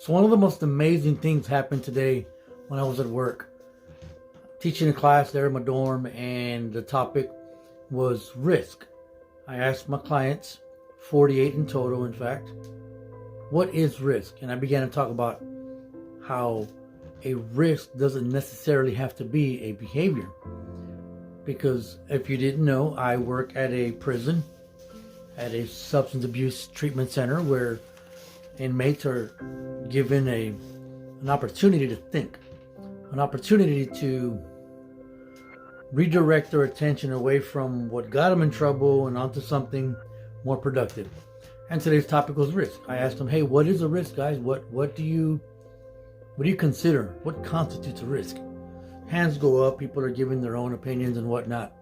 So one of the most amazing things happened today when I was at work, teaching a class there in my dorm, and the topic was risk. I asked my clients, 48 in total, in fact, what is risk? And I began to talk about how a risk doesn't necessarily have to be a behavior. Because if you didn't know, I work at a prison, at a substance abuse treatment center where inmates are given an opportunity to think, an opportunity to redirect their attention away from what got them in trouble and onto something more productive. And today's topic was risk. I asked them, hey, what is a risk, guys? What do you consider? What constitutes a risk? Hands go up, people are giving their own opinions and whatnot.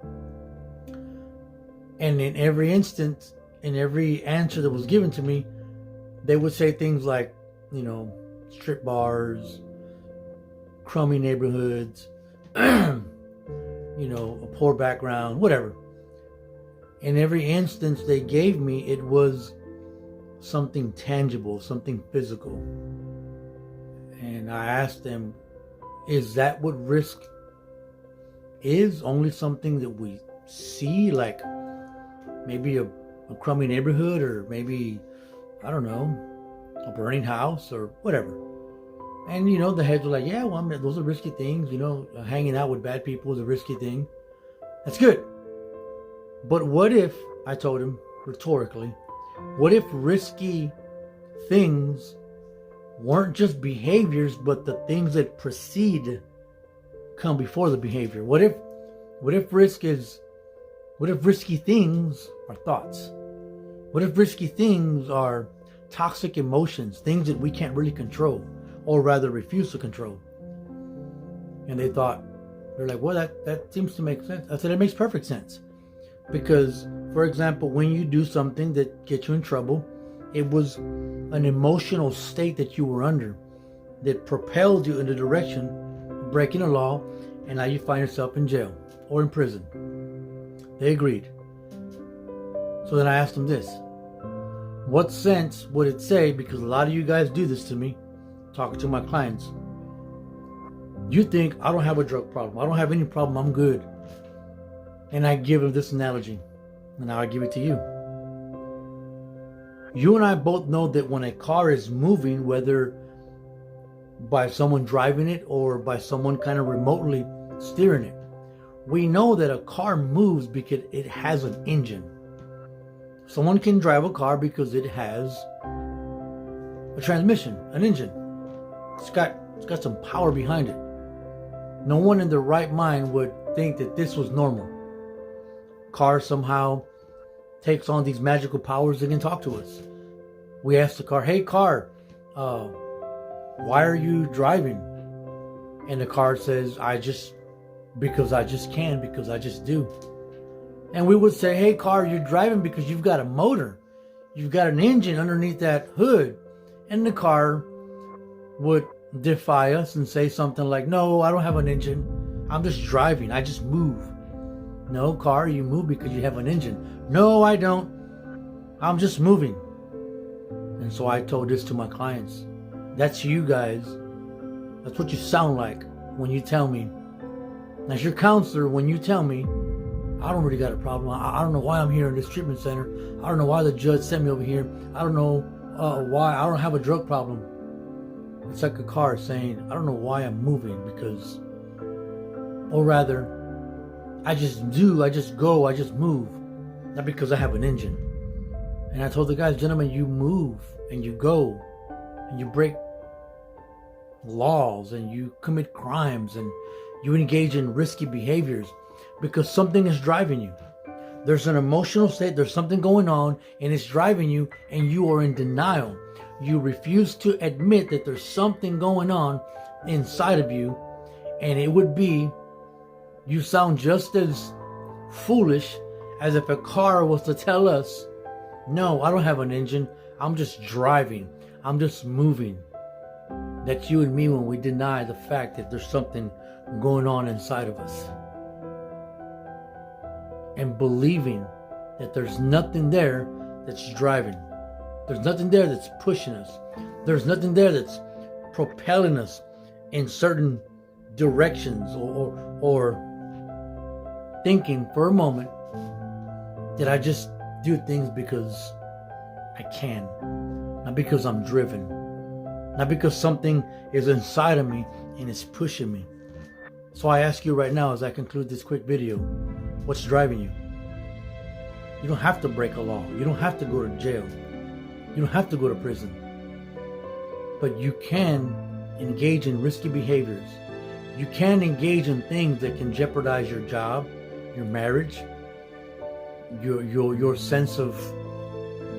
And in every instance, in every answer that was given to me, they would say things like, strip bars, crummy neighborhoods, a poor background, whatever. In every instance they gave me, it was something tangible, something physical. And I asked them, is that what risk is? Only something that we see, like maybe a crummy neighborhood, or maybe, I don't know, a burning house or whatever. And the heads were like, yeah, well, those are risky things. Hanging out with bad people is a risky thing. That's good. But what if, I told him rhetorically, what if risky things weren't just behaviors, but the things that precede come before the behavior? What if risky things are thoughts? What if risky things are toxic emotions, things that we can't really control, or rather refuse to control? And they're like, well, that seems to make sense. I said, it makes perfect sense. Because, for example, when you do something that gets you in trouble, it was an emotional state that you were under that propelled you in the direction of breaking a law, and now you find yourself in jail or in prison. They agreed. So then I asked them this. What sense would it say, because a lot of you guys do this to me, talking to my clients, you think I don't have a drug problem, I don't have any problem, I'm good. And I give them this analogy, and now I give it to you. You and I both know that when a car is moving, whether by someone driving it or by someone kind of remotely steering it, we know that a car moves because it has an engine. Someone can drive a car because it has a transmission, an engine. It's got some power behind it. No one in their right mind would think that this was normal. Car somehow takes on these magical powers that can talk to us. We ask the car, hey car, why are you driving? And the car says, because I just can, because I just do. And we would say, hey car, you're driving because you've got a motor. You've got an engine underneath that hood. And the car would defy us and say something like, no, I don't have an engine. I'm just driving. I just move. No, car, you move because you have an engine. No, I don't. I'm just moving. And so I told this to my clients. That's you guys. That's what you sound like when you tell me. As your counselor, when you tell me, I don't really got a problem. I don't know why I'm here in this treatment center. I don't know why the judge sent me over here. I don't know why I don't have a drug problem. It's like a car saying, I don't know why I'm moving, because, or rather, I just do, I just go, I just move. Not because I have an engine. And I told the guys, gentlemen, you move and you go and you break laws and you commit crimes and you engage in risky behaviors because something is driving you. There's an emotional state, there's something going on, and it's driving you, and you are in denial. You refuse to admit that there's something going on inside of you, and it would be, you sound just as foolish as if a car was to tell us, no, I don't have an engine, I'm just driving, I'm just moving. That's you and me when we deny the fact that there's something going on inside of us. And believing that there's nothing there that's driving. There's nothing there that's pushing us. There's nothing there that's propelling us in certain directions, or thinking for a moment that I just do things because I can, not because I'm driven, not because something is inside of me and it's pushing me. So I ask you right now, as I conclude this quick video, what's driving you? You don't have to break a law. You don't have to go to jail. You don't have to go to prison. But you can engage in risky behaviors. You can engage in things that can jeopardize your job, your marriage, your sense of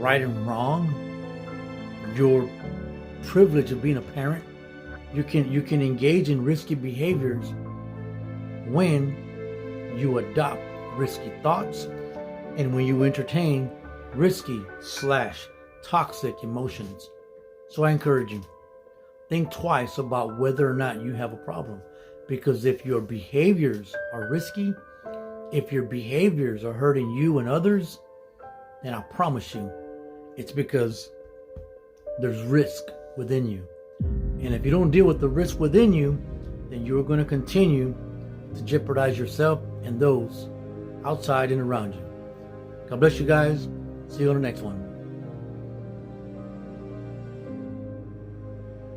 right and wrong, your privilege of being a parent. You can engage in risky behaviors when you adopt risky thoughts and when you entertain risky / toxic emotions. So I encourage you, think twice about whether or not you have a problem. Because if your behaviors are risky, if your behaviors are hurting you and others, then I promise you, it's because there's risk within you. And if you don't deal with the risk within you, then you're going to continue to jeopardize yourself and those outside and around you. God bless you guys. See you on the next one.